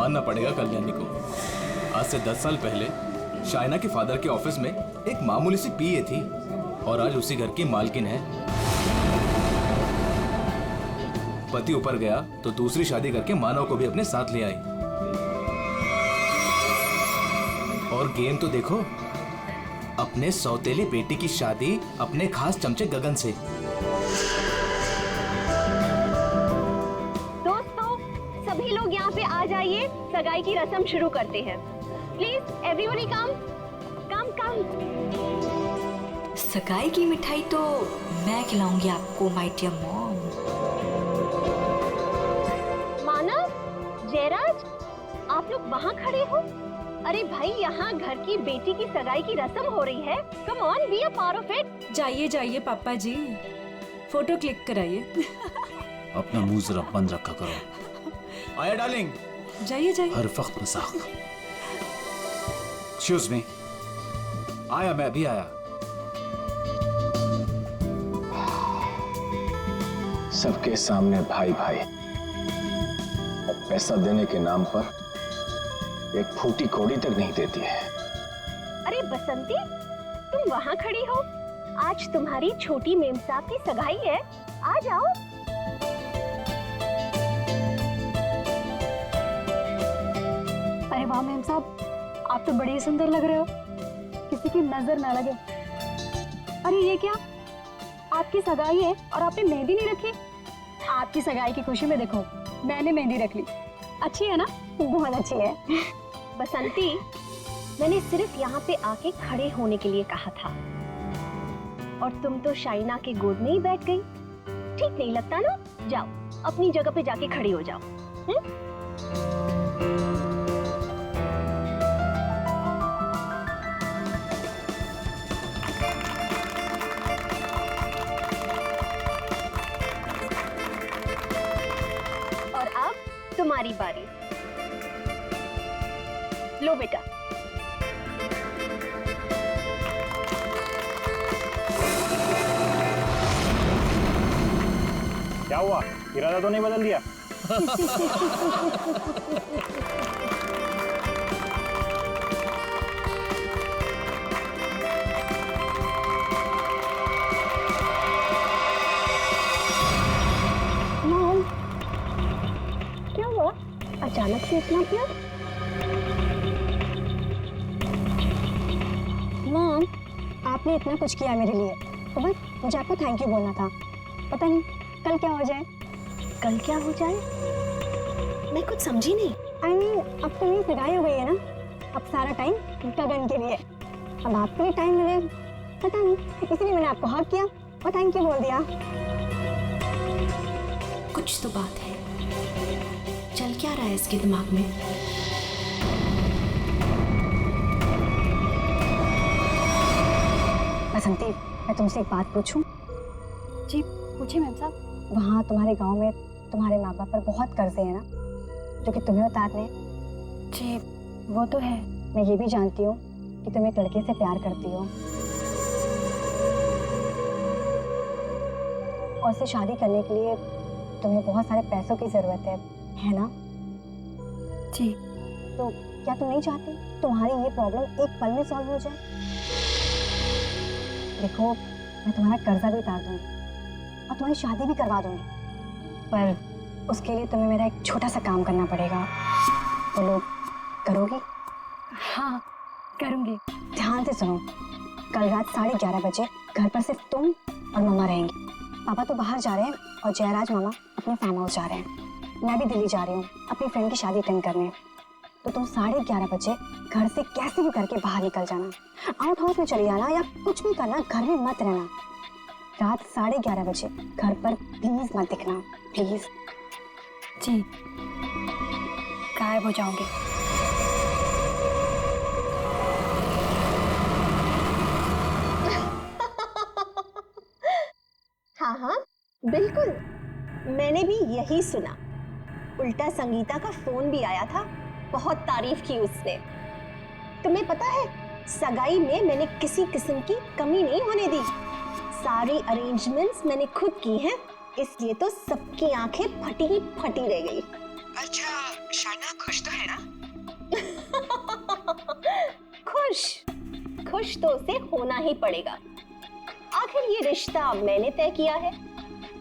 मानना पड़ेगा कल्याणी को। आज से 10 साल पहले शाइना के फादर के ऑफिस में एक मामूली सी पीए थी और आज उसी घर की मालकिन है। पति ऊपर गया तो दूसरी शादी करके मानव को भी अपने साथ ले आई। और गेम तो देखो, अपने सौतेली बेटी की शादी अपने खास चमचे गगन से। दोस्तों, सभी लोग यहाँ पे आ जाइए, सगाई की रस्म शुरू करते हैं। प्लीज एवरीबॉडी कम कम कम। सगाई की मिठाई तो मैं खिलाऊंगी आपको माय डियर मॉम। मानव, जयराज, आप लोग वहाँ खड़े हो? अरे भाई, यहाँ घर की बेटी की सगाई की रस्म हो रही है। Come on, be a part of it. जाइए जाइए पापा जी, फोटो क्लिक कराइए। अपना मुंह जरा बंद रखा करो। आया डार्लिंग। जाइए जाइए। हर वक्त मजाक। Excuse me. आया, मैं अभी आया। सबके सामने भाई भाई, और पैसा देने के नाम पर एक फूटी कौड़ी तक नहीं देती है। अरे बसंती, तुम वहाँ खड़ी हो? आज तुम्हारी छोटी मेम साहब की सगाई है, आ जाओ। अरे वाह मेम साहब, आप तो बड़ी सुंदर लग रहे हो, किसी की नजर ना लगे। अरे ये क्या, आपकी सगाई है और आपने मेहंदी नहीं रखी? आपकी सगाई की खुशी में देखो, मैंने मेहंदी रख ली। अच्छी है ना? बहुत अच्छी है। बसंती, मैंने सिर्फ यहाँ पे आके खड़े होने के लिए कहा था, और तुम तो शाइना के गोद में ही बैठ गई। ठीक नहीं लगता ना? जाओ, अपनी जगह पे जाके खड़ी हो जाओ। और अब तुम्हारी बारी। लो बेटा। क्या हुआ, इरादा तो नहीं बदल दिया? मॉम, क्या हुआ? अचानक से इतना प्यार? मॉम, आपने इतना कुछ किया मेरे लिए, तो बस मुझे आपको थैंक यू बोलना था। पता नहीं कल क्या हो जाए। कल क्या हो जाए? मैं कुछ समझी नहीं। आई मीन, अब तो मेरी सगाई हो गई है ना, अब सारा टाइम गगन के लिए। अब आपके लिए टाइम मिले, पता नहीं, इसलिए मैंने आपको हक किया और थैंक यू बोल दिया। कुछ तो बात है, चल क्या रहा है इसके दिमाग में? बसंती, मैं तुमसे एक बात पूछूं? जी पूछिए मैम साहब। वहाँ तुम्हारे गांव में तुम्हारे माँ बाप पर बहुत कर्जे हैं ना, जो कि तुम्हें उतारने? जी वो तो है। मैं ये भी जानती हूँ कि तुम एक लड़के से प्यार करती हो और उससे शादी करने के लिए तुम्हें बहुत सारे पैसों की जरूरत है ना? जी। तो क्या तुम नहीं चाहती तुम्हारी ये प्रॉब्लम एक पल में सॉल्व हो जाए? देखो, मैं तुम्हारा कर्जा भी उतार दूंगी और तुम्हारी शादी भी करवा दूंगी, पर उसके लिए तुम्हें मेरा एक छोटा सा काम करना पड़ेगा। बोलो, करोगी? हाँ करूंगी। ध्यान से सुनो, कल रात 11:30 बजे घर पर सिर्फ तुम और मम्मा रहेंगी। पापा तो बाहर जा रहे हैं और जयराज मामा अपने फार्म हाउस जा रहे हैं। मैं भी दिल्ली जा रही हूँ अपनी फ्रेंड की शादी अटेंड करने। तो तुम 11:30 बजे घर से कैसे भी करके बाहर निकल जाना, आउट हाउस में चली जाना या कुछ भी करना, घर में मत रहना। रात 11:30 बजे घर पर प्लीज मत दिखना, प्लीज। जी, गायब हो जाओगे। हाँ हाँ बिल्कुल, मैंने भी यही सुना। उल्टा संगीता का फोन भी आया था, बहुत तारीफ की उसने। तुम्हें पता है, सगाई में मैंने किसी किस्म की कमी नहीं होने दी। सारी अरेंजमेंट्स मैंने खुद की हैं, इसलिए तो सबकी आंखें फटी ही फटी रह गई। अच्छा, शाइना खुश तो है ना? खुश खुश तो उसे होना ही पड़ेगा। आखिर ये रिश्ता मैंने तय किया है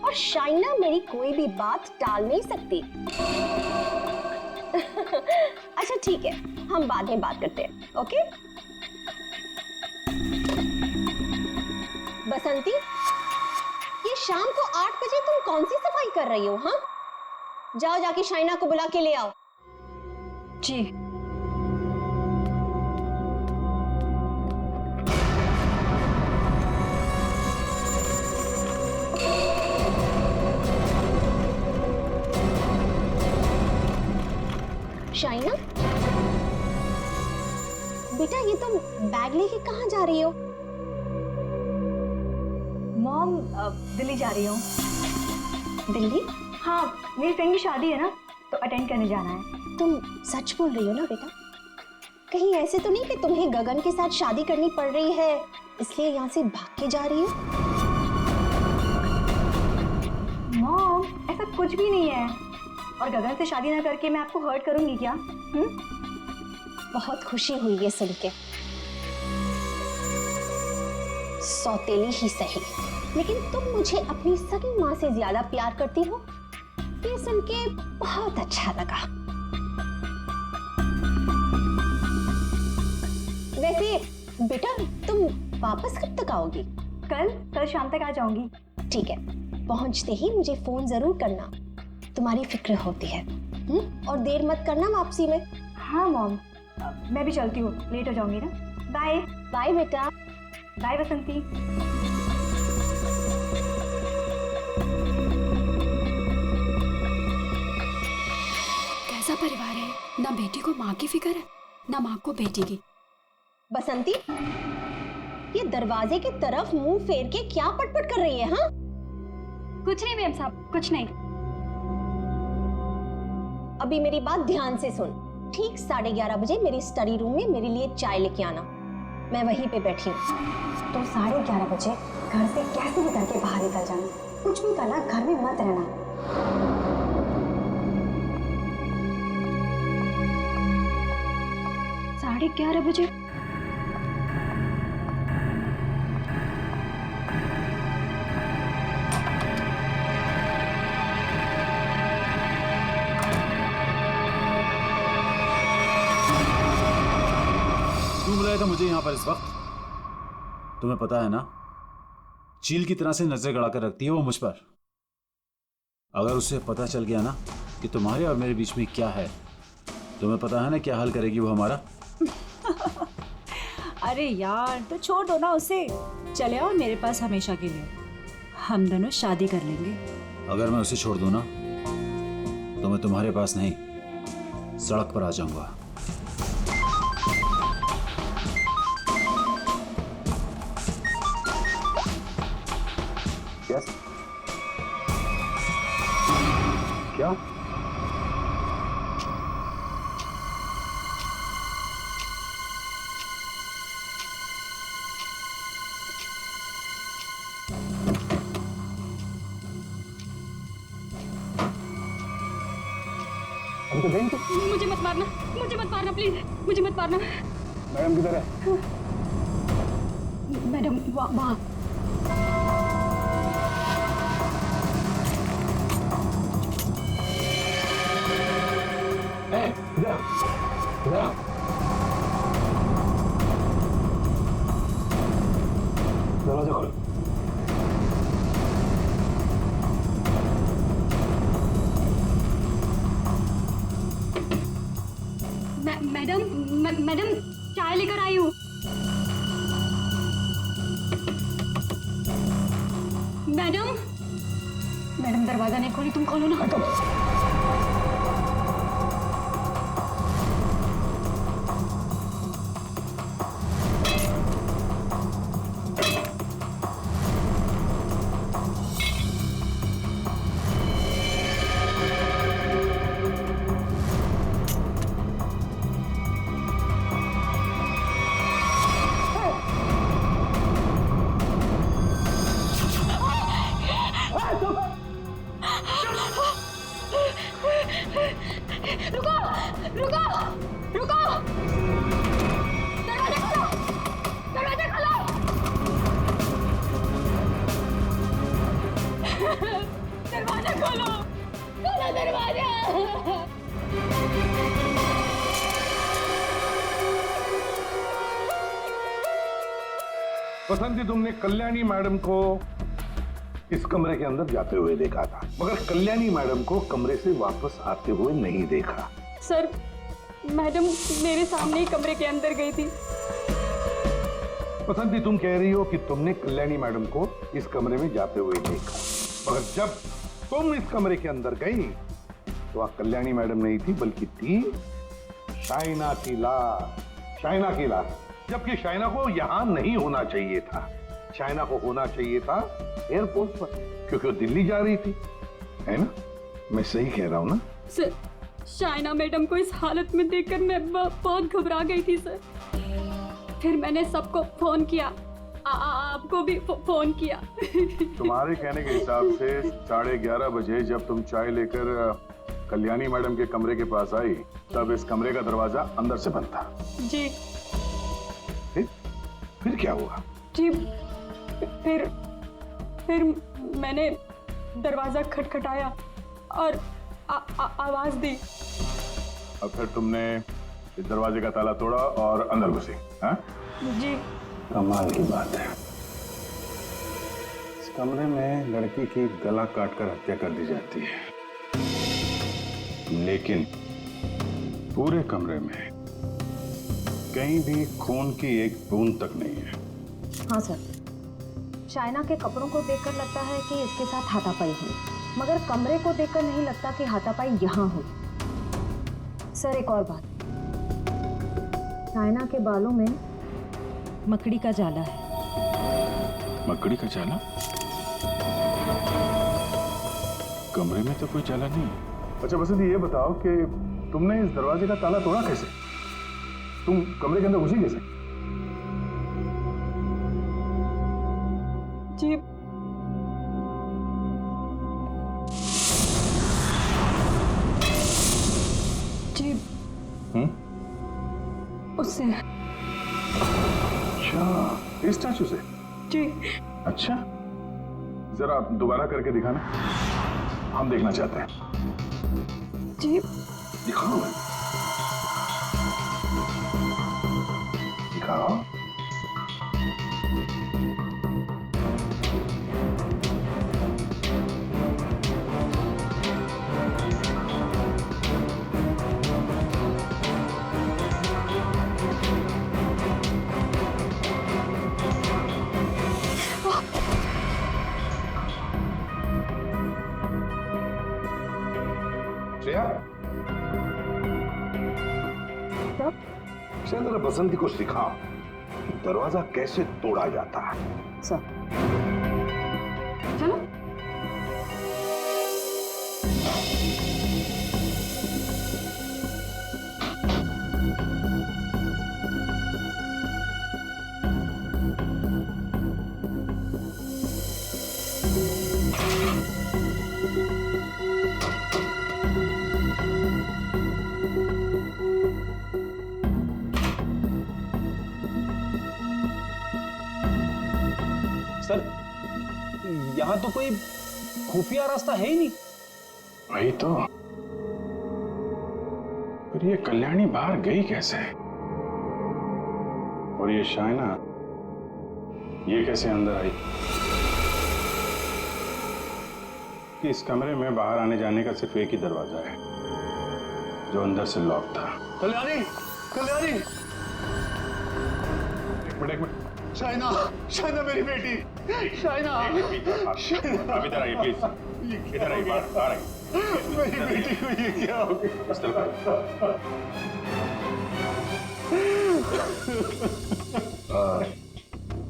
और शाइना मेरी कोई भी बात टाल नहीं सकती। अच्छा ठीक है, हम बाद में बात करते हैं। ओके बसंती, ये शाम को 8 बजे तुम कौन सी सफाई कर रही हो? हाँ, जाओ जाके शाइना को बुला के ले आओ। जी। शाइना बेटा, ये तुम बैग लेके कहाँ जा रही हो? मॉम, दिल्ली जा रही हूँ। दिल्ली? हाँ, मेरी फ्रेंड की शादी है ना, तो अटेंड करने जाना है। तुम सच बोल रही हो ना बेटा? कहीं ऐसे तो नहीं कि तुम्हें गगन के साथ शादी करनी पड़ रही है इसलिए यहाँ से भाग के जा रही हो? मॉम, ऐसा कुछ भी नहीं है। और गगन से शादी ना करके मैं आपको हर्ट करूंगी क्या? बहुत खुशी हुई है सुन के। सौतेली ही सही, लेकिन तुम मुझे अपनी सगी माँ से ज्यादा प्यार करती हो, ये सुन के बहुत अच्छा लगा। वैसे बेटा, तुम वापस कब तक आओगी? कल शाम तक आ जाऊंगी। ठीक है, पहुंचते ही मुझे फोन जरूर करना, तुम्हारी फिक्र होती है। और देर मत करना वापसी में। हाँ मॉम, मैं भी चलती हूँ, लेट हो जाऊंगी ना। बाय। बाय बेटा। बाय बसंती। कैसा परिवार है, ना बेटी को माँ की फिक्र है ना माँ को बेटी की। बसंती, ये दरवाजे की तरफ मुंह फेर के क्या पटपट कर रही है? हाँ, कुछ नहीं मैम साहब, कुछ नहीं। अभी मेरी बात ध्यान से सुन। ठीक 11:30 बजे मेरी स्टडी रूम में मेरे लिए चाय लेके आना, मैं वहीं पे बैठी हूँ। तो 11:30 बजे घर से कैसे भी करके बाहर निकल जाना, कुछ भी करना, घर में मत रहना। 11:30 बजे? क्यों बुलाया था मुझे यहाँ पर इस वक्त? तुम्हें पता है ना, चील की तरह से नजर गड़ा कर रखती है वो मुझ पर। अगर उसे पता चल गया ना कि तुम्हारे और मेरे बीच में क्या है, तुम्हें पता है ना क्या हाल करेगी वो हमारा। अरे यार, तो छोड़ दो ना उसे, चले आओ मेरे पास हमेशा के लिए, हम दोनों शादी कर लेंगे। अगर मैं उसे छोड़ दूं ना तो मैं तुम्हारे पास नहीं, सड़क पर आ जाऊंगा। यस क्या? अभी तो गई थी। मुझे मत मारना प्लीज, मुझे मत मारना। मैडम किधर है? मैडम वहाँ। दरवाजा खोलो। मैडम चाय लेकर आई हूँ। मैडम दरवाजा नहीं खोली, तुम खोलो ना। रुको रुको, दरवाजा खोलो, दरवाजा खोलो। दरवाजा खोलो, खोलो दरवाजा। बसंती, तुमने कल्याणी मैडम को इस कमरे के अंदर जाते हुए देखा था, मगर कल्याणी मैडम को कमरे से वापस आते हुए नहीं देखा। सर, मैडम मेरे सामने ही कमरे के अंदर गई थी। बसंती, तुम कह रही हो कि तुमने कल्याणी मैडम को इस कमरे में जाते हुए देखा, मगर जब तुम इस कमरे के अंदर गई तो वहां कल्याणी मैडम नहीं थी, बल्कि थी शाइना की लाश। शाइना की लाश, जबकि शाइना को यहां नहीं होना चाहिए था। शाइना को होना चाहिए था एयरपोर्ट पर, क्योंकि वो दिल्ली जा रही थी, है ना? मैं सही कह रहा हूं ना? सर, शाइना मैडम को इस हालत में देखकर मैं बहुत घबरा गई थी सर। फिर मैंने सबको फोन किया, आपको भी फोन किया। तुम्हारे कहने के हिसाब से 11:30 बजे जब तुम चाय लेकर कल्याणी मैडम के कमरे के पास आई, तब इस कमरे का दरवाजा अंदर से बंद था। जी। फिर क्या हुआ? जी, फिर मैंने दरवाजा खटखटाया और आवाज दी। और फिर तुमने इस दरवाजे का ताला तोड़ा और अंदर घुसी? हाँ? जी। कमाल की बात है, इस कमरे में लड़की की गला काटकर हत्या कर दी जाती है, लेकिन पूरे कमरे में कहीं भी खून की एक बूंद तक नहीं है। हाँ सर, शाइना के कपड़ों को देखकर लगता है कि इसके साथ हाथापाई हुई, मगर कमरे को देखकर नहीं लगता कि हाथापाई यहाँ हुई। सर, एक और बात, शाइना के बालों में मकड़ी का जाला है। मकड़ी का जाला? कमरे में तो कोई जाला नहीं। अच्छा बसंती, ये बताओ कि तुमने इस दरवाजे का ताला तोड़ा कैसे? तुम कमरे के अंदर घुसी कैसे? जी, जी, उससे। अच्छा, इस स्टैचू से? जी। अच्छा, जरा दोबारा करके दिखाना, हम देखना चाहते हैं। जी। दिखाओ, दिखाओ। श्रेया, जरा बसंती को सिखाओ कि दरवाजा कैसे तोड़ा जाता है। सर, चलो। सर, यहाँ तो कोई खुफिया रास्ता है ही नहीं। वही तो, पर ये कल्याणी बाहर गई कैसे? और ये शाइना, ये कैसे अंदर आई? कि इस कमरे में बाहर आने जाने का सिर्फ एक ही दरवाजा है, जो अंदर से लॉक था। कल्याणी, कल्याणी, एक मिनट। शाइना, शाइना मेरी बेटी, शाइना, अब इधर आइए प्लीज, इधर आइए, बाहर आइए। मेरी बेटी को ये क्या हो गया?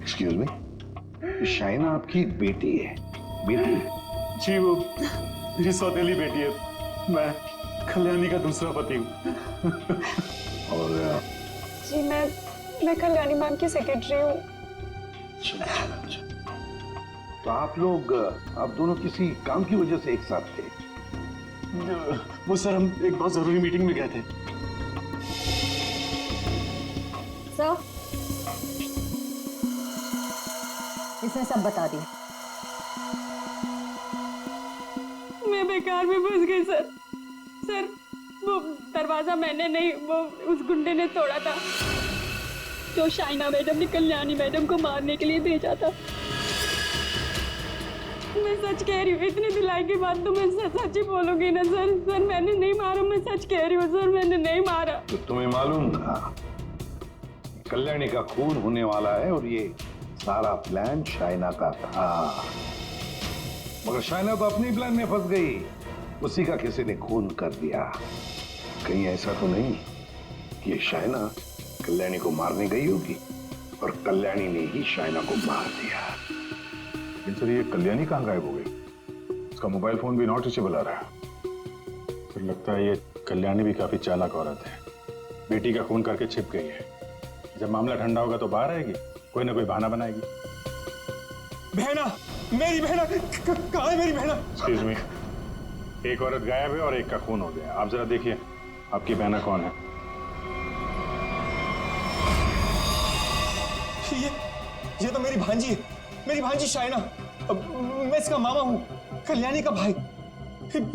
एक्सक्यूज मी, शाइना आपकी बेटी है? बेटी? जी, वो मेरी सौतेली बेटी है। मैं कल्याणी का दूसरा पति हूँ। और जी, मैं कल्याणी मैम की सेक्रेटरी हूँ। तो आप लोग, आप दोनों किसी काम की वजह से एक साथ थे? वो सर, हम एक बहुत जरूरी मीटिंग में गए थे। सर, इसने सब बता दिया। मैं बेकार में फंस गई सर। सर, वो दरवाजा मैंने नहीं, वो उस गुंडे ने तोड़ा था जो शाइना मैडम ने कल्याणी मैडम को मारने के लिए भेजा था। मैं सच कह रही हूँ, इतनी दिलाई के बाद तो मैं सच ही बोलूंगी ना सर। सर मैंने नहीं मारा, मैं सच कह रही हूँ सर, मैंने नहीं मारा। तो तुम्हें मालूम था कल्याणी का खून होने वाला है और ये सारा प्लान शाइना का था, मगर शाइना तो अपनी प्लान में फंस गई। उसी का किसी ने खून कर दिया। कहीं ऐसा तो नहीं कि शाइना कल्याणी को मारने गई होगी और कल्याणी ने ही शाइना को मार दिया। लेकिन सर ये कल्याणी कहाँ गायब हो गई? उसका मोबाइल फोन भी नॉट रीचेबल आ रहा है। फिर लगता है ये कल्याणी भी काफी चालाक औरत है, बेटी का खून करके छिप गई है। जब मामला ठंडा होगा तो बाहर आएगी, कोई ना कोई बहाना बनाएगी। बहना, मेरी बहना, कहाँ है मेरी बहना? एक्सक्यूज मी, एक औरत गायब है और एक का खून हो गया। आप जरा देखिए आपकी बहना कौन है। ये तो मेरी भांजी है, मेरी भांजी शाइना। मैं इसका मामा हूँ, कल्याणी का भाई।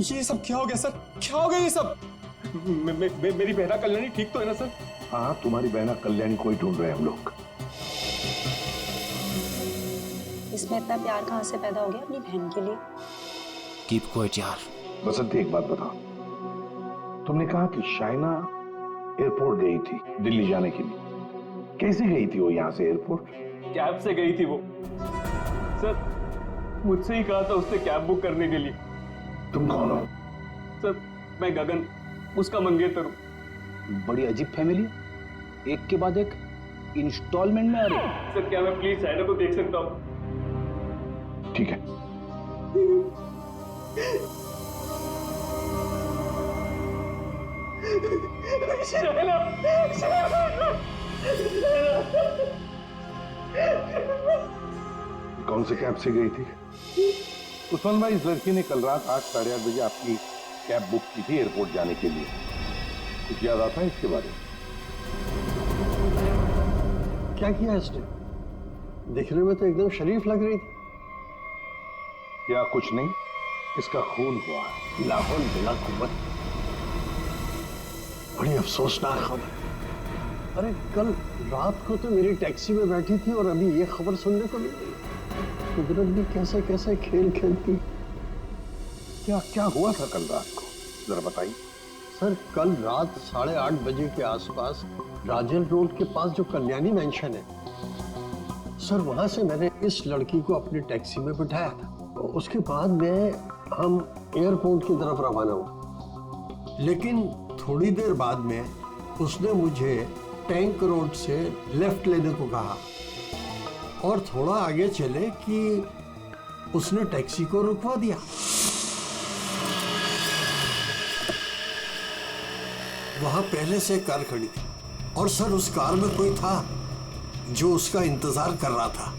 ये सब क्या हो गया सर? क्या हो गया ये सब? मेरी बहना कल्याणी ठीक तो है ना सर? हाँ, तुम्हारी बहना कल्याणी को ही ढूंढ रहे हैं हम लोग। इसमें इतना प्यार कहाँ से पैदा हो गया अपनी बहन के लिए? कीप क्वाइट यार। बसंती, एक बात बताओ, तुमने कहा कि शाइना एयरपोर्ट गई थी दिल्ली जाने के लिए। कैसे गई थी वो यहाँ से एयरपोर्ट? कैब से गई थी वो सर। मुझसे ही कहा था उसने कैब बुक करने के लिए। तुम कौन हो? सर मैं गगन, उसका मंगेतर हूँ। बड़ी अजीब फैमिली है, एक के बाद एक इंस्टॉलमेंट में आ रही है। सर क्या मैं प्लीज शाइना को देख सकता हूँ? ठीक है। शाइना, कौन से कैब से गई थी? उस्मान भाई, इस लड़की ने कल रात 8, साढ़े 8 बजे आपकी कैब बुक की थी एयरपोर्ट जाने के लिए। कुछ याद आता है इसके बारे में? क्या किया इसने? दिखने में तो एकदम शरीफ लग रही थी। क्या कुछ नहीं, इसका खून हुआ है। लाहौल बिला कुव्वत। बड़ी अफसोसनाक खबर। अरे कल रात को तो मेरी टैक्सी में बैठी थी और अभी ये खबर सुनने को मिल गई। कुदरत भी कैसे कैसे खेल खेलती। क्या क्या हुआ था कल रात को, जरा बताइए। सर कल रात 8:30 बजे के आसपास राजेल रोड के पास जो कल्याणी मैंशन है सर, वहां से मैंने इस लड़की को अपनी टैक्सी में बिठाया था। उसके बाद में हम एयरपोर्ट की तरफ रवाना हुए, लेकिन थोड़ी देर बाद में उसने मुझे टैंक रोड से लेफ्ट लेने को कहा और थोड़ा आगे चले कि उसने टैक्सी को रुकवा दिया। वहां पहले से कार खड़ी थी और सर उस कार में कोई था जो उसका इंतजार कर रहा था।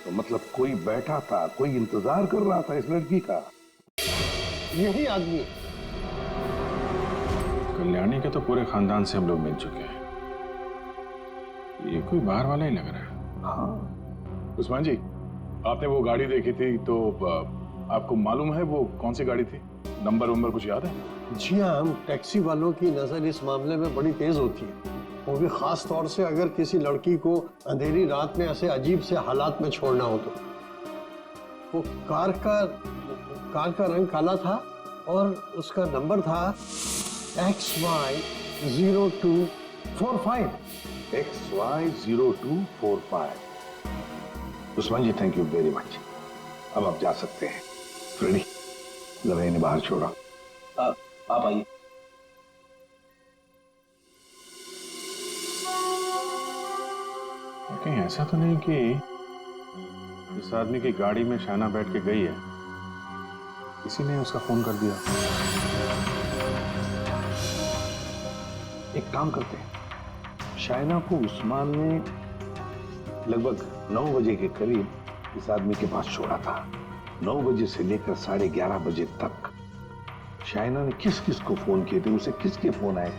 तो मतलब कोई बैठा था, कोई इंतजार कर रहा था इस लड़की का। यही आदमी है। कल्याणी के तो पूरे खानदान से हम लोग मिल चुके हैं, ये कोई बाहर वाला ही लग रहा है। हाँ उस्मान जी, आपने वो गाड़ी देखी थी तो आपको मालूम है वो कौन सी गाड़ी थी? नंबर वंबर कुछ याद है? जी हाँ, हम टैक्सी वालों की नजर इस मामले में बड़ी तेज होती है, वो भी खास तौर से अगर किसी लड़की को अंधेरी रात में ऐसे अजीब से हालात में छोड़ना हो तो। वो कार का रंग काला था और उसका नंबर था XY0245। XY0245। Usman ji, thank you very much. अब आप जा सकते हैं। फ्रेडी, जरा इन्हें बाहर छोड़ा। आप आइए। कहीं ऐसा तो नहीं कि इस आदमी की गाड़ी में शाइना बैठ के गई है किसी ने उसका फोन कर दिया। एक काम करते हैं, शाइना को उस्मान ने लगभग 9 बजे के करीब इस आदमी के पास छोड़ा था। 9 बजे से लेकर 11:30 बजे तक शाइना ने किस किस को फोन किए थे, उसे किसके फोन आए,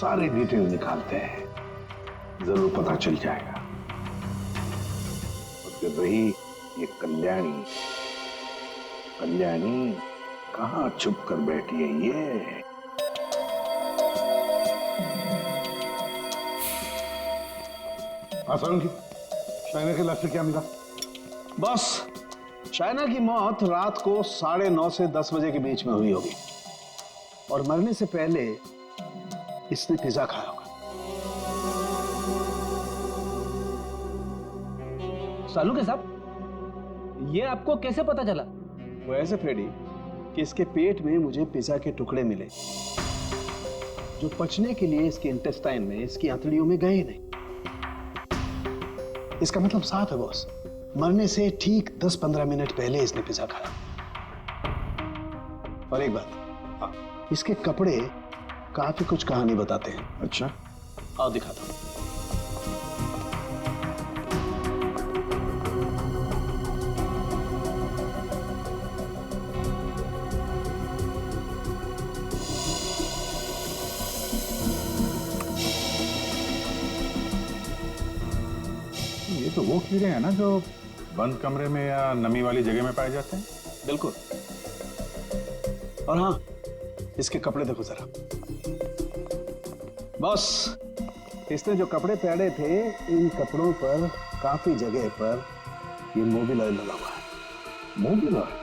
सारे डिटेल निकालते हैं, जरूर पता चल जाएगा। और फिर रही ये कल्याणी, कल्याणी कहां छुप कर बैठी है ये? की शाइना के लाश से क्या मिला? बस शाइना की मौत रात को 9:30 से 10 बजे के बीच में हुई होगी और मरने से पहले इसने पिज्जा खाया होगा। सालू के साहब, ये आपको कैसे पता चला? वो ऐसे फ्रेडी कि इसके पेट में मुझे पिज्जा के टुकड़े मिले जो पचने के लिए इसके इंटेस्टाइन में, इसकी आंतड़ियों में गए नहीं। इसका मतलब साफ है बॉस, मरने से ठीक 10-15 मिनट पहले इसने पिज्जा खाया। और एक बात, इसके कपड़े काफी कुछ कहानी बताते हैं। अच्छा, आओ दिखाता हूं। ये तो वो कीड़े हैं ना जो बंद कमरे में या नमी वाली जगह में पाए जाते हैं? बिल्कुल। और हाँ, इसके कपड़े देखो जरा। बस इसने जो कपड़े पहने थे, इन कपड़ों पर काफी जगह पर ये मोबिल ऑयल लगा हुआ है। Mobil oil?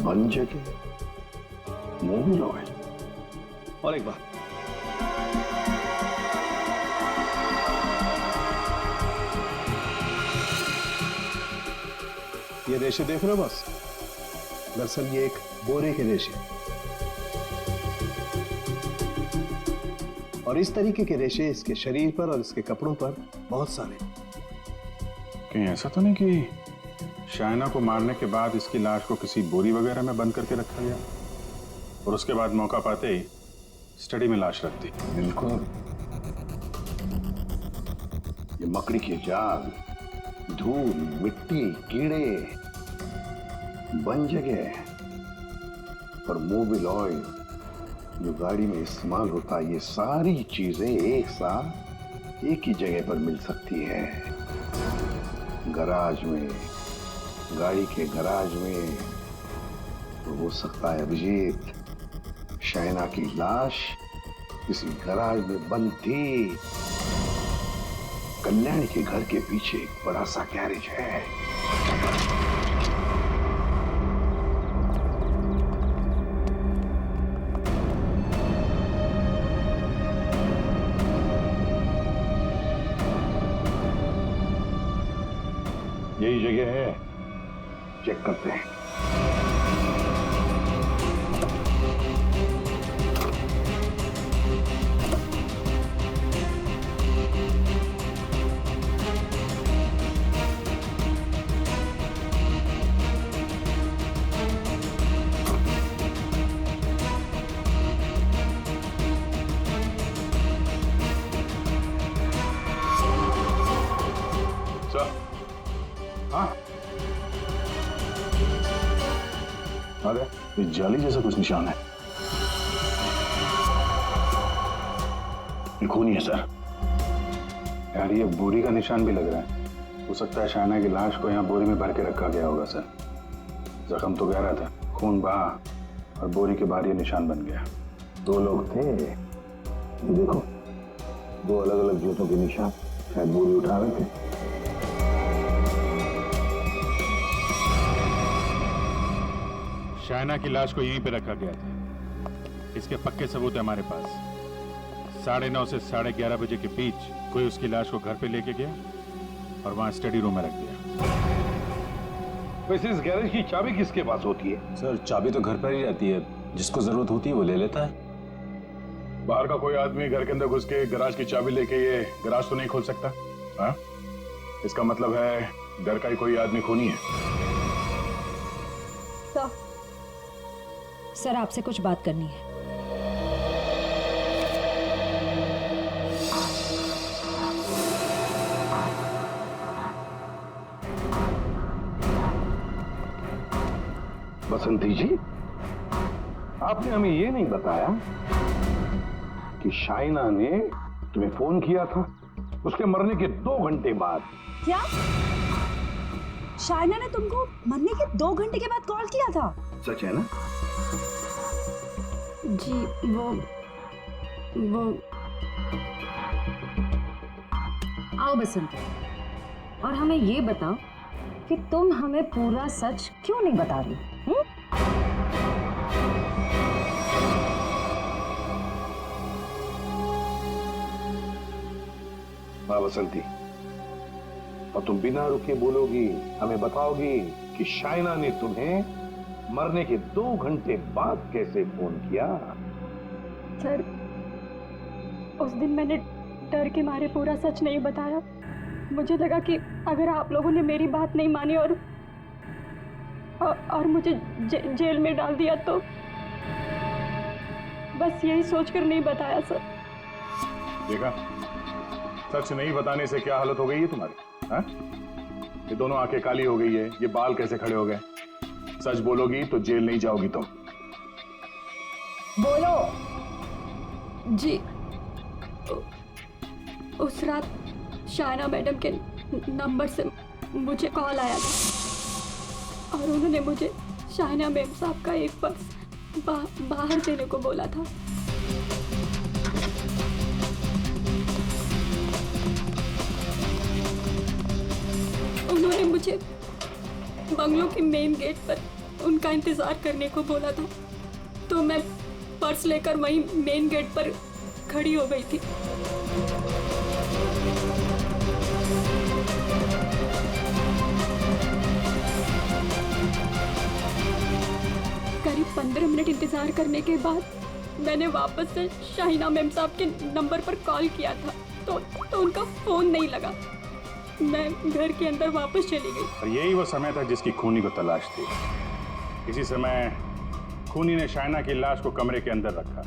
बंद जगह मोबिल ऑयल? और एक बात, ये रेशे देख रहे हो बस? दरअसल ये एक बोरे के रेशे, और इस तरीके के रेशे इसके शरीर पर और इसके कपड़ों पर बहुत सारे। कहीं ऐसा तो नहीं कि शाइना को मारने के बाद इसकी लाश को किसी बोरी वगैरह में बंद करके रखा गया और उसके बाद मौका पाते ही स्टडी में लाश रख दी? बिल्कुल। ये मकड़ी के जाल, धूल, मिट्टी, कीड़े, बंद जगह और मोबिल ऑयल जो गाड़ी में इस्तेमाल होता है, ये सारी चीजें एक साथ एक ही जगह पर मिल सकती है। गराज में, गाड़ी के गराज में। तो हो सकता है अभिजीत, शाइना की लाश किसी गराज में बंद थी। कल्याणी के घर के पीछे एक बड़ा सा गैरेज है। यही जगह है, चेक करते हैं। अरे ये जाली जैसा कुछ निशान है। ये खूनी है सर। यार ये बोरी का निशान भी लग रहा है। हो सकता है शाइना की लाश को यहाँ बोरी में भर के रखा गया होगा सर। जख्म तो गहरा था, खून बहा और बोरी के बाहर ये निशान बन गया। 2 लोग थे, ये देखो 2 अलग अलग जूतों के निशान, शायद बोरी उठा रहे थे। शाइना की लाश को यहीं पे रखा गया था। इसके पक्के सबूत है हमारे पास। 9:30 से 11:30 बजे के बीच कोई उसकी लाश को घर पे लेके गया और वहां स्टडी रूम में रख दिया। वैसे इस गैरेज की चाबी किसके पास होती है? सर चाबी तो घर पर ही रहती है, जिसको जरूरत होती है वो ले लेता है। बाहर का कोई आदमी घर के अंदर घुस के गराज की चाबी लेके ये गराज तो नहीं खोल सकता? हाँ? इसका मतलब है घर का ही कोई आदमी खूनी है। सर आपसे कुछ बात करनी है। बसंती जी, आपने हमें ये नहीं बताया कि शाइना ने तुम्हें फोन किया था उसके मरने के 2 घंटे बाद। क्या शाइना ने तुमको मरने के 2 घंटे के बाद कॉल किया था? सच है ना? जी वो आओ बसंत, और हमें ये बताओ कि तुम हमें पूरा सच क्यों नहीं बता रही? हाँ बसंती, और तुम बिना रुके बोलोगी, हमें बताओगी कि शाइना ने तुम्हें मरने के 2 घंटे बाद कैसे फोन किया? सर, उस दिन मैंने डर के मारे पूरा सच नहीं बताया। मुझे लगा कि अगर आप लोगों ने मेरी बात नहीं मानी और मुझे जेल में डाल दिया तो बस यही सोचकर नहीं बताया सर। देखा, सच नहीं बताने से क्या हालत हो गई है तुम्हारी? हाँ? ये दोनों आंखें काली हो गई है, ये बाल कैसे खड़े हो गए? सच बोलोगी तो जेल नहीं जाओगी तुम। बोलो। जी, उस रात शाइना मैडम के नंबर से मुझे कॉल आया था और उन्होंने मुझे शाइना मैम साहब का एक पर्स बाहर देने को बोला था। उन्होंने मुझे बंगलों के मेन गेट पर उनका इंतजार करने को बोला था, तो मैं पर्स लेकर वहीं मेन गेट पर खड़ी हो गई थी। करीब 15 मिनट इंतजार करने के बाद मैंने वापस से शाइना मैम साहब के नंबर पर कॉल किया था, तो उनका फोन नहीं लगा। मैं घर के अंदर वापस चली गई। और यही वो समय था जिसकी खूनी को तलाश थी। इसी समय खूनी ने शाइना की लाश को कमरे के अंदर रखा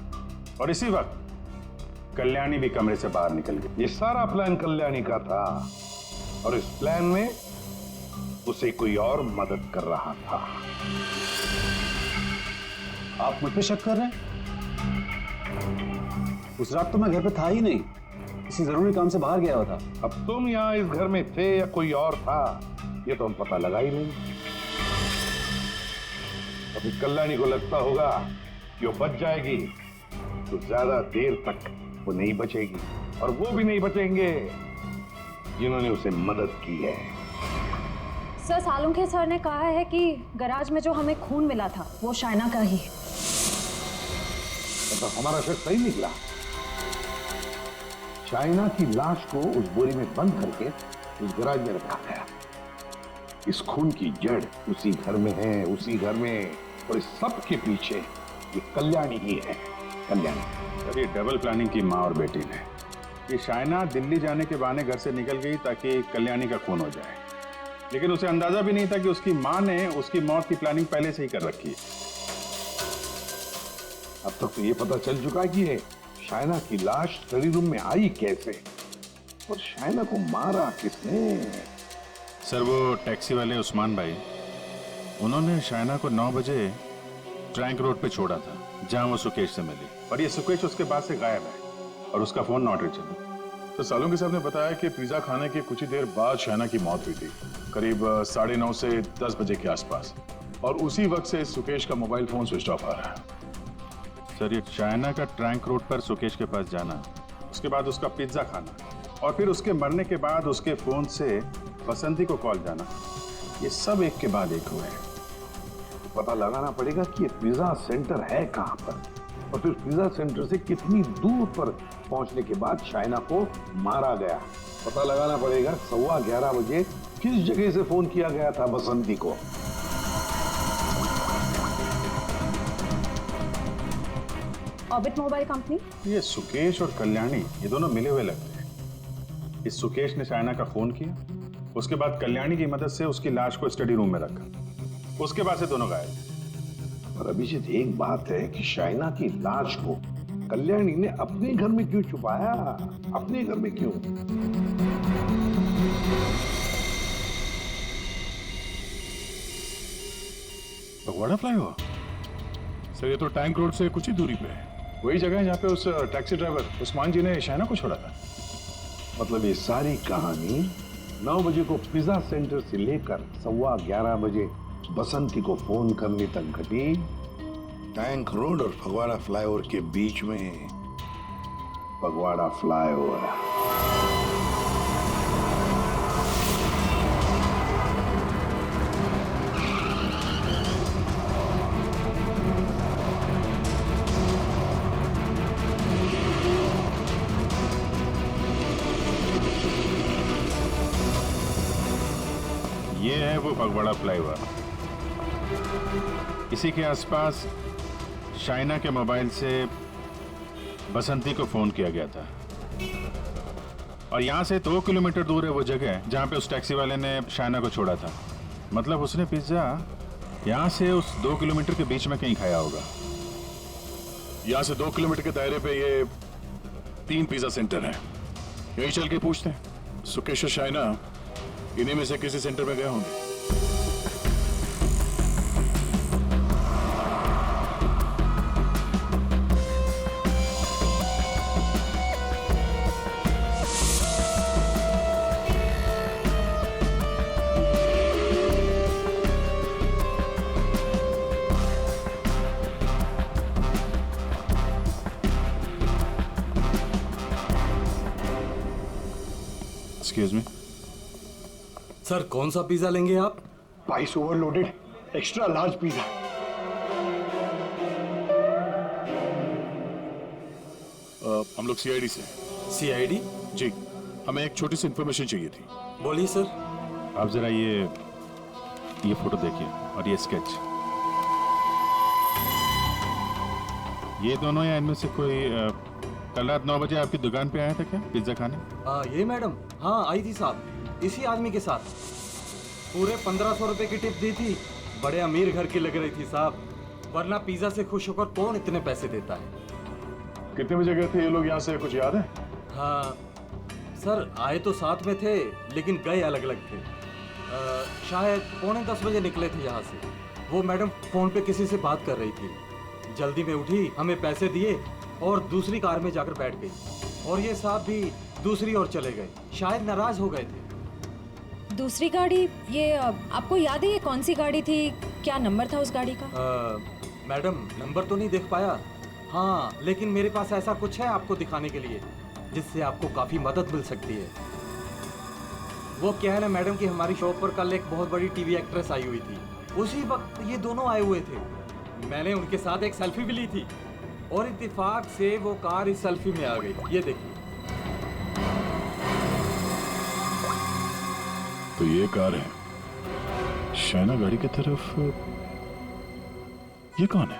और इसी वक्त कल्याणी भी कमरे से बाहर निकल गई। ये सारा प्लान कल्याणी का था और इस प्लान में उसे कोई और मदद कर रहा था। आप मुझ पे शक कर रहे हैं? उस रात तो मैं घर पे था ही नहीं, किसी जरूरी काम से बाहर गया हुआ था। अब तुम यहाँ इस घर में थे या कोई और था, ये तो हम पता लगा ही नहीं। अभी कल्याणी को लगता होगा कि वो बच जाएगी, तो ज्यादा देर तक वो नहीं बचेगी, और वो भी नहीं बचेंगे जिन्होंने उसे मदद की है। सर, सालुंखे सर ने कहा है कि गैराज में जो हमें खून मिला था वो शाइना का ही है। तो हमारा शक सही निकला। शाइना की लाश को उस बोरी में बंद करके उस गैराज में रखा गया। इस खून की जड़ उसी घर में है, उसी घर में, और इस सब के पीछे ये कल्याणी ही है। कल्याणी। ये डबल प्लानिंग की माँ और बेटी ने। ये शाइना दिल्ली जाने के बहाने घर से निकल गई ताकि कल्याणी का खून हो जाए, लेकिन उसे अंदाजा भी नहीं था कि उसकी माँ ने उसकी मौत की प्लानिंग पहले से ही कर रखी है। अब तक तो ये पता चल चुका है कि ये शाइना की लाश स्टडी रूम में आई कैसे, और शाइना को मारा किसने? सर, वो टैक्सी वाले उस्मान भाई, उन्होंने शाइना को 9 बजे ट्रैंक रोड पे छोड़ा था जहां वो सुकेश से मिली, और ये सुकेश उसके बाद से गायब है और उसका फोन नॉट रीचेबल। तो सालुंखे साहब ने बताया कि पिज्जा खाने के कुछ ही देर बाद शाइना की मौत हुई थी, करीब 9:30 से 10 बजे के आसपास, और उसी वक्त से सुकेश का मोबाइल फोन स्विच ऑफ आ रहा है। सर, ये शाइना का ट्रैंक रोड पर सुकेश के पास जाना, उसके बाद उसका पिज्जा खाना, और फिर उसके मरने के बाद उसके फोन से बसंती को कॉल जाना, ये सब एक के बाद एक हुए हैं। पता लगाना पड़ेगा कि ये पिज्जा सेंटर है कहां पर, और फिर पिज्जा सेंटर से कितनी दूर पर पहुंचने के बाद शाइना को मारा गया। पता लगाना पड़ेगा 11:15 बजे किस जगह से फोन किया गया था बसंती को। Orbit mobile company. ये सुकेश और कल्याणी, ये दोनों मिले हुए लगते हैं। इस सुकेश ने शाइना का फोन किया, उसके बाद कल्याणी की मदद से उसकी लाश को स्टडी रूम में रखा, उसके बाद से दोनों गायब। पर अभिजीत एक बात है कि शाइना की लाश को कल्याणी ने अपने घर में क्यों छुपाया? अपने घर में क्यों? फगवाड़ा फ्लाईओवर? सर ये तो टैंक रोड से कुछ ही दूरी पे है। वही जगह है जहाँ पे उस टैक्सी ड्राइवर उस्मान जी ने शाइना को छोड़ा था। मतलब ये सारी कहानी 9 बजे को पिज्जा सेंटर से लेकर 11:15 बजे बसंती को फोन करने तक घटी टैंक रोड और फगवाड़ा फ्लाईओवर के बीच में। फगवाड़ा फ्लाईओवर। ये है वो फगवाड़ा फ्लाईओवर। इसी के आसपास शाइना के मोबाइल से बसंती को फोन किया गया था और यहाँ से 2 किलोमीटर दूर है वो जगह जहाँ पे उस टैक्सी वाले ने शाइना को छोड़ा था। मतलब उसने पिज्जा यहाँ से उस 2 किलोमीटर के बीच में कहीं खाया होगा। यहाँ से 2 किलोमीटर के दायरे पे ये 3 पिज्जा सेंटर हैं। यही चल के पूछते हैं। सुकेश और शाइना इन्हीं में से किसी सेंटर में गए होंगे। एक्सक्यूज मी सर, कौन सा पिज्जा लेंगे आप? Spice overloaded extra large pizza. हम लोग सीआईडी से। सीआईडी? जी, हमें एक छोटी सी इंफॉर्मेशन चाहिए थी। बोलिए सर। आप जरा ये फोटो देखिए और ये स्केच। ये दोनों या इनमें से कोई कल रात 9 बजे आपकी दुकान पे आया था क्या पिज्जा खाने? ये मैडम, हाँ आई थी साहब, इसी आदमी के साथ। पूरे 1500 रुपए की टिप दी थी। बड़े अमीर घर की लग रही थी साहब, वरना पिज्जा से खुश होकर कौन इतने पैसे देता है। कितने बजे गए थे ये लोग यहाँ से, कुछ याद है? हाँ सर, आए तो साथ में थे लेकिन गए अलग अलग थे। शायद 9:45 बजे निकले थे यहाँ से। वो मैडम फोन पे किसी से बात कर रही थी। जल्दी में उठी, हमें पैसे दिए और दूसरी कार में जाकर बैठ गई। और ये साहब भी दूसरी ओर चले गए, शायद नाराज हो गए थे। दूसरी गाड़ी, ये आपको याद है ये कौन सी गाड़ी थी? क्या नंबर था उस गाड़ी का? मैडम नंबर तो नहीं देख पाया। हाँ, लेकिन मेरे पास ऐसा कुछ है आपको दिखाने के लिए जिससे आपको काफी मदद मिल सकती है। वो क्या है ना मैडम कि हमारी शॉप पर कल एक बहुत बड़ी टीवी एक्ट्रेस आई हुई थी। उसी वक्त ये दोनों आए हुए थे। मैंने उनके साथ एक सेल्फी भी ली थी और इत्तेफाक से वो कार इस सेल्फी में आ गई। ये देखिए। तो ये कार है शाइना गाड़ी की तरफ। ये कौन है?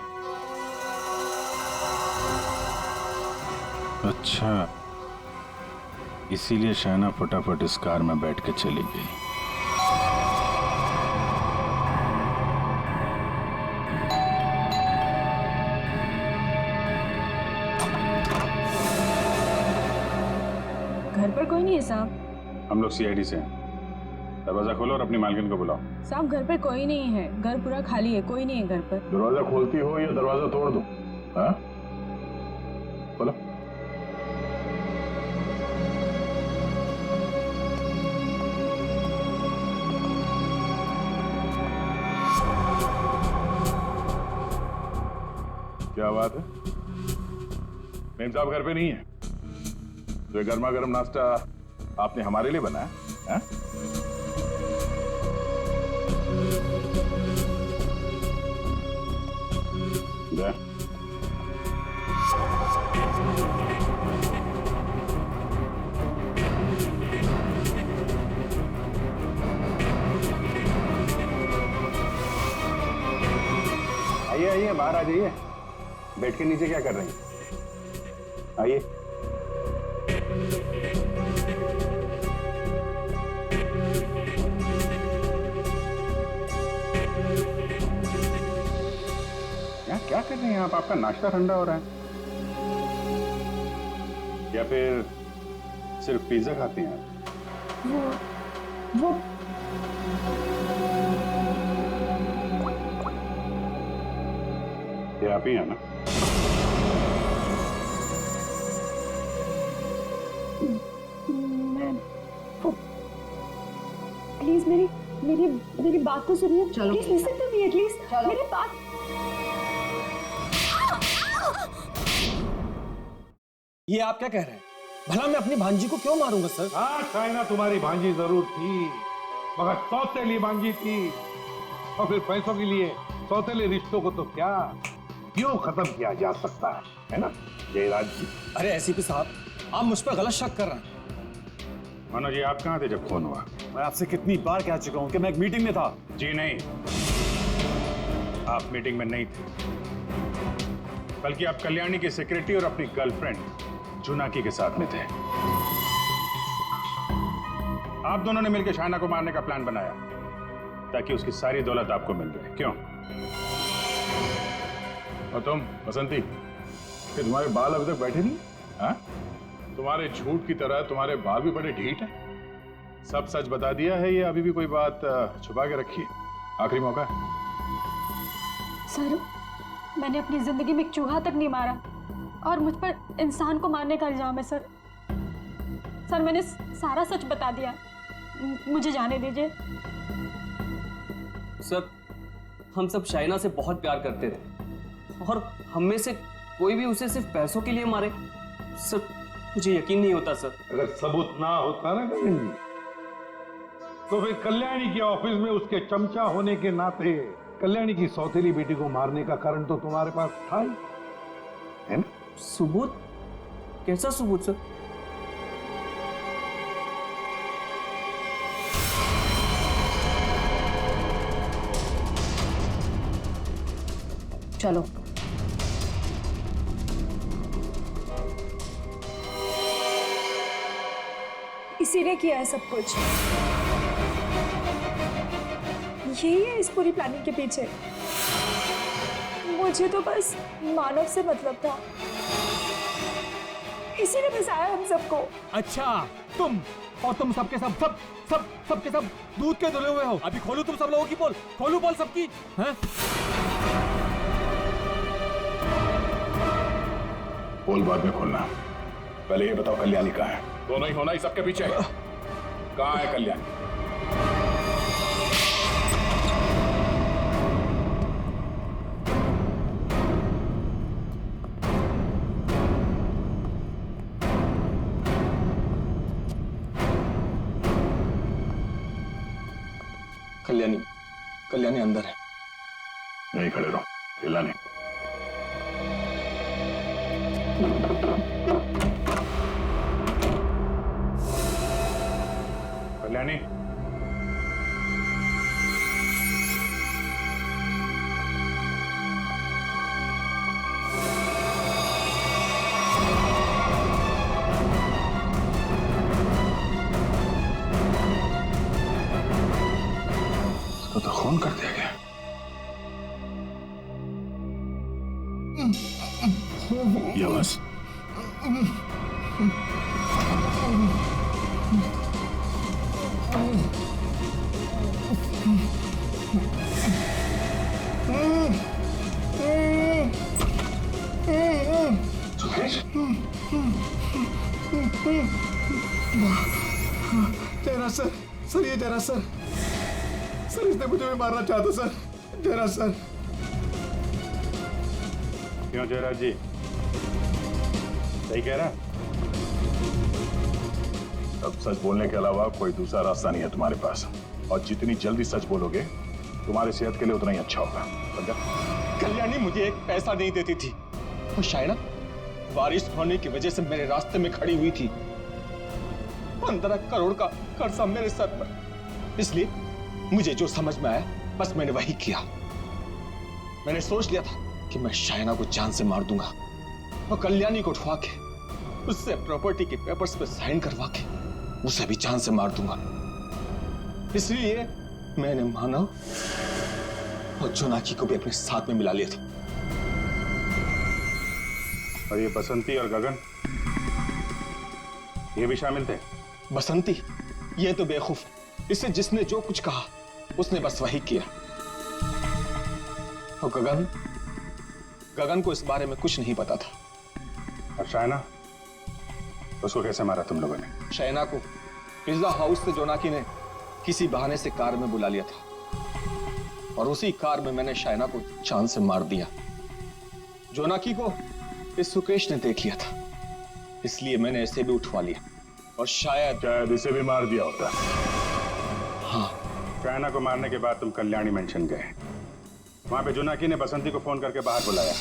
अच्छा, इसीलिए शाइना फटाफट इस कार में बैठ के चली गई। घर पर कोई नहीं है साहब। हम लोग सीआईडी से हैं। दरवाजा खोलो और अपनी मालकिन को बुलाओ। साहब घर पे कोई नहीं है, घर पूरा खाली है, कोई नहीं है घर पर। दरवाजा खोलती हो या दरवाजा तोड़ दो? हाँ, बोलो। क्या बात है? मेम साहब घर पे नहीं है? तो ये गर्मा गर्म नाश्ता आपने हमारे लिए बनाया है? आइए आइए, बाहर आ जाइए। बेड के नीचे क्या कर रही हैं? आइए। यहाँ पर आपका नाश्ता ठंडा हो रहा है, या फिर सिर्फ पिज्जा खाती हैं आप? वो ये आप ही हैं ना? मैं प्लीज मेरी मेरी मेरी बात तो सुनिए। Please listen to me at least. मेरी बात ये आप क्या कह रहे हैं? भला मैं अपनी भांजी को क्यों मारूंगा सर? हाँ चाइना तुम्हारी भांजी जरूर थी, मगर सौतेली भांजी थी, और फिर पैसों के लिए सौतेले रिश्तों को तो क्या क्यों खत्म किया जा सकता है ना जयराज जी? अरे एसीपी साहब, आप मुझ पर गलत शक कर रहे हैं। मनोज जी, आप कहाँ थे जब फोन हुआ? मैं आपसे कितनी बार कह चुका हूं कि मैं एक मीटिंग में था। जी नहीं, आप मीटिंग में नहीं थे, बल्कि आप कल्याणी के सेक्रेटरी और अपनी गर्लफ्रेंड जुनाकी के साथ में थे। आप दोनों ने मिलकर शाइना को मारने का प्लान बनाया ताकि उसकी सारी दौलत आपको मिल जाए। क्यों? और तुम बसंती, कि तुम्हारे बाल अभी तक बैठे नहीं? हाँ? तुम्हारे झूठ की तरह तुम्हारे बाल भी बड़े ढीठ हैं। सब सच बता दिया है, ये अभी भी कोई बात छुपा के रखी है? आखिरी मौका है। सर, मैंने अपनी जिंदगी में एक चूहा तक नहीं मारा और मुझ पर इंसान को मारने का इल्जाम है सर। सर, मैंने सारा सच बता दिया, मुझे जाने दीजिए। सर, हम सब शाइना से बहुत प्यार करते थे और हम में से कोई भी उसे सिर्फ पैसों के लिए मारे, सर मुझे यकीन नहीं होता सर। अगर सबूत ना होता ना कल्याणी जी, तो फिर कल्याणी के ऑफिस में उसके चमचा होने के नाते कल्याणी की सौतेली बेटी को मारने का कारण तो तुम्हारे पास था ही, है ना? सबूत? कैसा सबूत सर? चलो। इसी ने किया है सब कुछ। यही है इस पूरी प्लानिंग के पीछे। मुझे तो बस मानव से मतलब था, इसी ने फंसाया हम सबको। अच्छा, तुम और तुम सबके सबके सब दूध के धुले हुए हो। अभी खोलू तुम सब लोगों की पोल, खोलू पोल सबकी। हैं? पोल बाद में खोलना, पहले ये बताओ कल्याणी कहाँ है? दोनों ही होना ही सबके पीछे। कहाँ है कल्याणी? कल्याणी अंदर है। नहीं खड़े रहो, हिला नहीं। कल्याणी, इसको तो खून कर दिया गया। ये आवाज जयराज सर, सर ये जयराज सर, सर इसने मुझे भी मारना चाहता सर। जयराज सर। क्यों जयराज जी, सही कह रहा? अब सच बोलने के अलावा कोई दूसरा रास्ता नहीं है तुम्हारे पास, और जितनी जल्दी सच बोलोगे तुम्हारी सेहत के लिए उतना ही अच्छा होगा, समझा? कल्याणी मुझे एक पैसा नहीं देती थी, और शायना बारिश होने की वजह से मेरे रास्ते में खड़ी हुई थी। 15 करोड़ का कर्जा मेरे सर पर। इसलिए मुझे जो समझ में आया बस मैंने वही किया। मैंने सोच लिया था कि मैं शायना को जान से मार दूंगा और कल्याणी को उठवा के उससे प्रॉपर्टी के पेपर्स पे साइन करवा के उसे भी जान से मार दूंगा। इसलिए मैंने मानव और जोनाकी को भी अपने साथ में मिला लिया था। और ये बसंती और गगन, ये भी शामिल थे? बसंती ये तो बेवकूफ है, इससे जिसने जो कुछ कहा उसने बस वही किया। और गगन को इस बारे में कुछ नहीं पता था। और शाइना, उसको कैसे मारा तुम लोगों ने? शाइना को पिज्जा हाउस से जोनाकी ने किसी बहाने से कार में बुला लिया था और उसी कार में मैंने शाइना को चांद से मार दिया। जोनाकी को इस सुकेश ने देख लिया था, इसलिए मैंने इसे भी उठवा लिया और शायद इसे भी मार दिया होता। हाँ। शाइना को मारने के बाद तुम कल्याणी मेंशन गए। वहां पे जोनाकी ने बसंती को फोन करके बाहर बुलाया।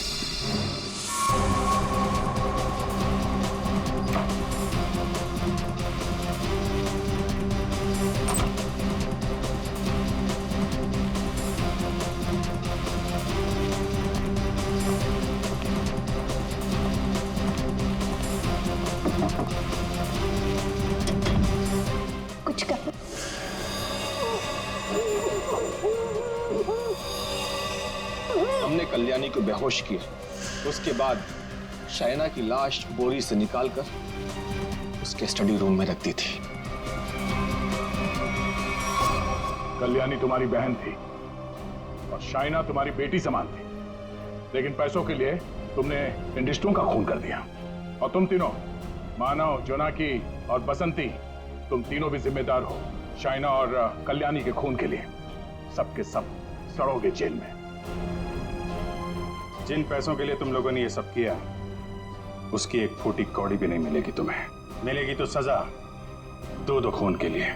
कुछ कर। हमने कल्याणी को बेहोश किया, उसके बाद शाइना की लाश बोरी से निकालकर उसके स्टडी रूम में रख दी थी। कल्याणी तुम्हारी बहन थी और शाइना तुम्हारी बेटी समान थी, लेकिन पैसों के लिए तुमने इंडस्ट्रियों का खून कर दिया। और तुम तीनों, मानव, जोनाकी और बसंती, तुम तीनों भी जिम्मेदार हो शाइना और कल्याणी के खून के लिए। सबके सब सड़ोगे जेल में। जिन पैसों के लिए तुम लोगों ने ये सब किया, उसकी एक फूटी कौड़ी भी नहीं मिलेगी तुम्हें। मिलेगी तो सजा दो खून के लिए।